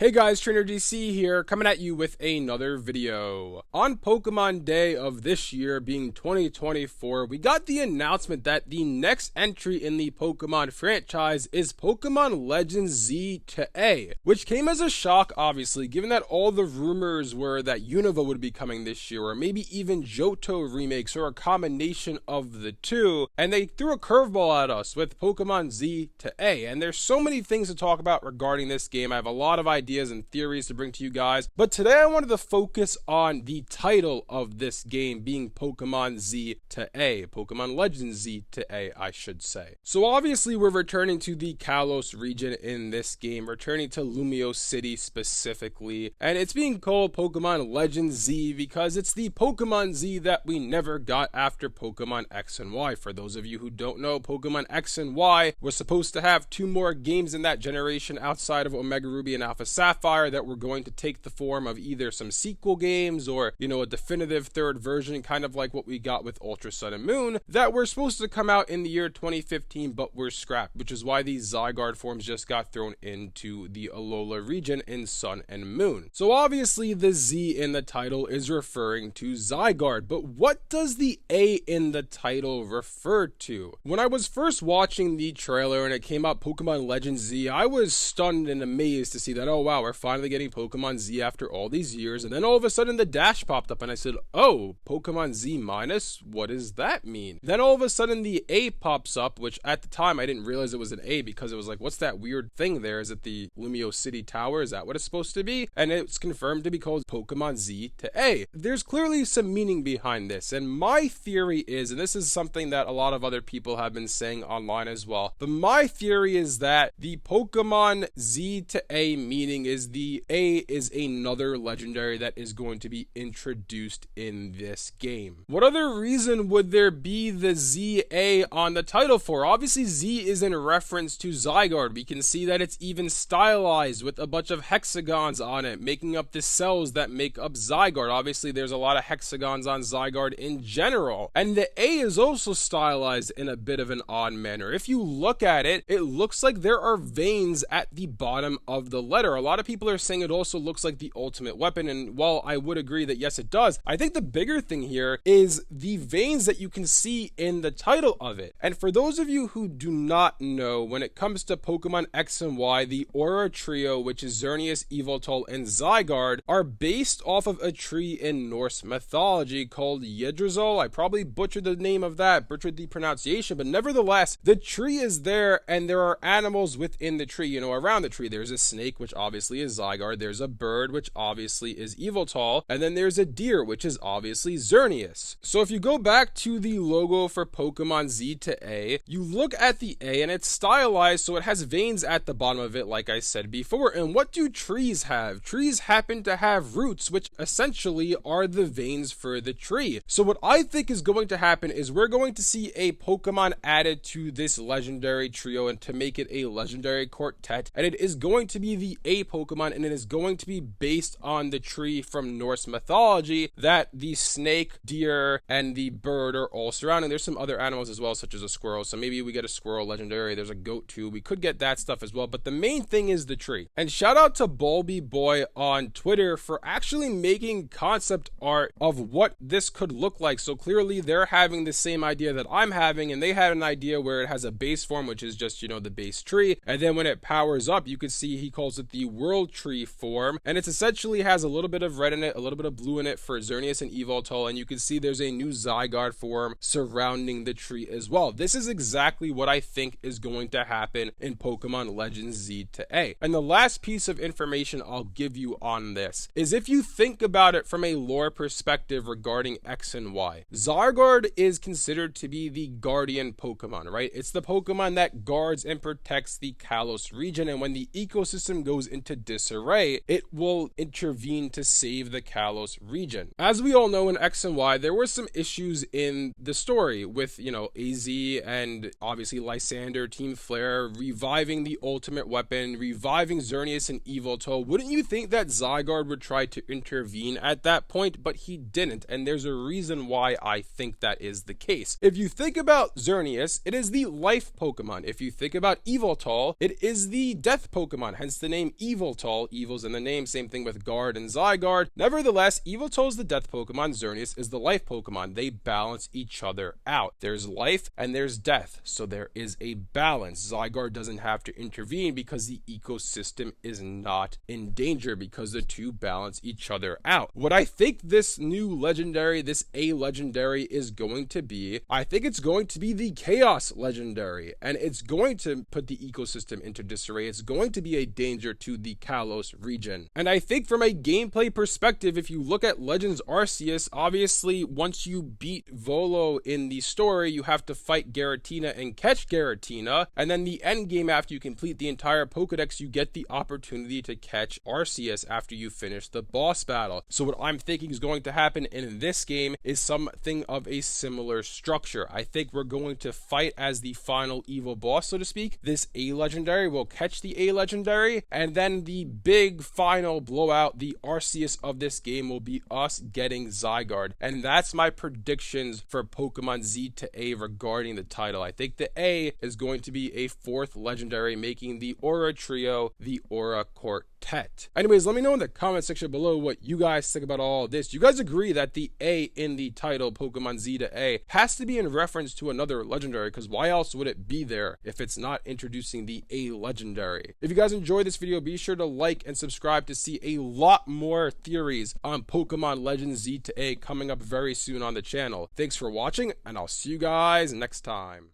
Hey guys, Trainer DC here, coming at you with another video. On Pokemon Day of this year, being 2024, we got the announcement that the next entry in the Pokemon franchise is Pokemon Legends Z-A, which came as a shock, obviously, given that all the rumors were that Unova would be coming this year, or maybe even Johto remakes, or a combination of the two, and they threw a curveball at us with Pokemon Z-A, and there's so many things to talk about regarding this game. I have a lot of ideas and theories to bring to you guys, but today I wanted to focus on the title of this game being Pokemon Z-A, Pokemon Legends Z-A, I should say. So obviously we're returning to the Kalos region in this game, returning to Lumio City specifically, and it's being called Pokemon Legends Z because it's the Pokemon Z that we never got after Pokemon X and Y. For those of you who don't know, Pokemon X and Y was supposed to have two more games in that generation outside of Omega Ruby and Alpha Sapphire that were going to take the form of either some sequel games or, a definitive third version, kind of like what we got with Ultra Sun and Moon, that were supposed to come out in the year 2015 but were scrapped, which is why these Zygarde forms just got thrown into the Alola region in Sun and Moon. So obviously the Z in the title is referring to Zygarde, but what does the A in the title refer to? When I was first watching the trailer and it came out Pokemon Legends Z, I was stunned and amazed to see that, oh wow, we're finally getting Pokemon Z after all these years, and then all of a sudden the dash popped up and I said, oh, Pokemon Z minus? What does that mean? Then all of a sudden the A pops up, which at the time I didn't realize it was an A because it was like, what's that weird thing there? Is it the Lumio City Tower? Is that what it's supposed to be? And it's confirmed to be called Pokemon Z-A. There's clearly some meaning behind this, and my theory is, and this is something that a lot of other people have been saying online as well, but my theory is that the Pokemon Z-A meaning is the A is another legendary that is going to be introduced in this game. What other reason would there be the Z-A on the title for? Obviously Z is in reference to Zygarde. We can see that it's even stylized with a bunch of hexagons on it, making up the cells that make up Zygarde. Obviously there's a lot of hexagons on Zygarde in general, and the A is also stylized in a bit of an odd manner. If you look at it, it looks like there are veins at the bottom of the letter. A lot of people are saying it also looks like the ultimate weapon, and while I would agree that yes it does, I think the bigger thing here is the veins that you can see in the title of it. And for those of you who do not know, when it comes to Pokemon X and Y, the Aura Trio, which is Xerneas, Yveltal, and Zygarde, are based off of a tree in Norse mythology called Yggdrasil. I probably butchered the name of that, butchered the pronunciation, but nevertheless, the tree is there and there are animals within the tree, around the tree. There's a snake, which obviously is Zygarde, there's a bird, which obviously is Yveltal, and then there's a deer, which is obviously Xerneas. So if you go back to the logo for Pokemon Z-A, you look at the A and it's stylized so it has veins at the bottom of it, like I said before. And what do trees have? Trees happen to have roots, which essentially are the veins for the tree. So what I think is going to happen is we're going to see a Pokemon added to this legendary trio and to make it a legendary quartet, and it is going to be the A Pokemon, and it is going to be based on the tree from Norse mythology that the snake, deer, and the bird are all surrounding. There's some other animals as well, such as a squirrel, so maybe we get a squirrel legendary. There's a goat too. We could get that stuff as well, but the main thing is the tree. And shout out to Bulby Boy on Twitter for actually making concept art of what this could look like. So clearly they're having the same idea that I'm having, and they had an idea where it has a base form, which is just, the base tree, and then when it powers up, you could see he calls it the World Tree form, and it essentially has a little bit of red in it, a little bit of blue in it for Xerneas and Yveltal, and you can see there's a new Zygarde form surrounding the tree as well. This is exactly what I think is going to happen in Pokemon Legends Z-A. And the last piece of information I'll give you on this is, if you think about it from a lore perspective regarding X and Y, Zygarde is considered to be the guardian Pokemon, right? It's the Pokemon that guards and protects the Kalos region, and when the ecosystem goes into disarray, it will intervene to save the Kalos region. As we all know, in X and Y, there were some issues in the story with, AZ and obviously Lysander, Team Flare, reviving the ultimate weapon, reviving Xerneas and Yveltal. Wouldn't you think that Zygarde would try to intervene at that point? But he didn't, and there's a reason why I think that is the case. If you think about Xerneas, it is the life Pokemon. If you think about Yveltal, it is the death Pokemon, hence the name Yveltal. Evil's in the name, same thing with Guard and Zygarde. Nevertheless, Yveltal is the death Pokemon, Xerneas is the life Pokemon. They balance each other out. There's life and there's death, so there is a balance. Zygarde doesn't have to intervene because the ecosystem is not in danger, because the two balance each other out. What I think this new legendary, this A legendary, is going to be, I think it's going to be the Chaos legendary, and it's going to put the ecosystem into disarray. It's going to be a danger to the Kalos region. And I think from a gameplay perspective, if you look at Legends Arceus, obviously once you beat Volo in the story, you have to fight Giratina and catch Giratina, and then the end game, after you complete the entire Pokedex, you get the opportunity to catch Arceus after you finish the boss battle. So what I'm thinking is going to happen in this game is something of a similar structure. I think we're going to fight as the final evil boss, so to speak. This A legendary will catch the A legendary, and then the big final blowout, the Arceus of this game, will be us getting Zygarde. And that's my predictions for Pokemon Z-A regarding the title. I think the A is going to be a 4th legendary, making the Aura Trio the Aura Quartet. Anyways, let me know in the comment section below what you guys think about all of this. Do you guys agree that the A in the title, Pokemon Z-A, has to be in reference to another legendary? Because why else would it be there if it's not introducing the A legendary? If you guys enjoyed this video, be sure to like and subscribe to see a lot more theories on Pokemon Legends Z-A coming up very soon on the channel. Thanks for watching, and I'll see you guys next time.